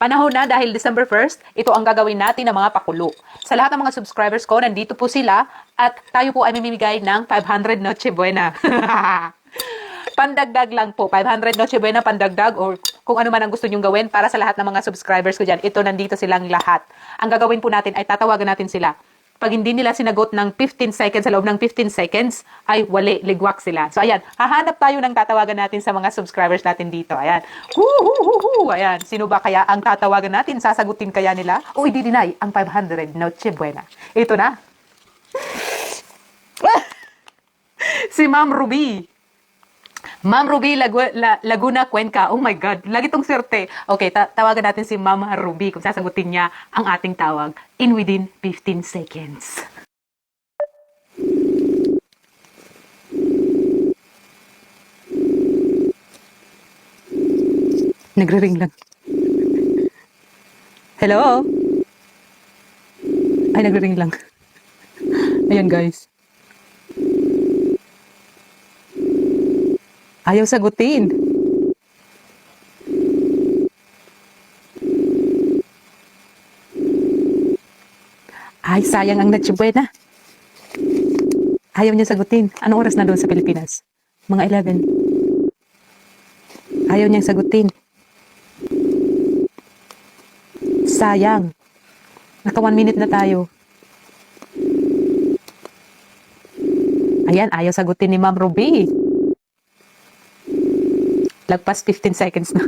Panahon na dahil December 1st, ito ang gagawin natin ng mga pakulo. Sa lahat ng mga subscribers ko, nandito po sila at tayo po ay mamimigay ng 500 Noche Buena. Pandagdag lang po, 500 Noche Buena pandagdag or kung ano man ang gusto nyong gawin para sa lahat ng mga subscribers ko dyan. Ito, nandito silang lahat. Ang gagawin po natin ay tatawagan natin sila. Pag hindi nila sinagot ng 15 seconds, sa loob ng 15 seconds, ay wali, ligwak sila. So, ayan, hahanap tayo ng tatawagan natin sa mga subscribers natin dito. Ayan. Ayan, sino ba kaya ang tatawagan natin? Sasagutin kaya nila? O i-deny ang 500 Noche Buena? Ito na. Si Ma'am Ruby. Ma'am Ruby Laguna Cuenca. Oh my God, lagi tong swerte. Okay, tawagan natin si Ma'am Ruby kung sasagutin niya ang ating tawag in within 15 seconds. Nagre-ring lang. Hello? Ay, nagre-ring lang. Ayan guys. Ayaw sagutin. Ay, sayang ang Noche Buena. Ayaw niya sagutin. Anong oras na doon sa Pilipinas? Mga 11. Ayaw niyang sagutin. Sayang. Naka 1 minute na tayo. Ayan, ayaw sagutin ni Ma'am Ruby. Lagpas 15 seconds na.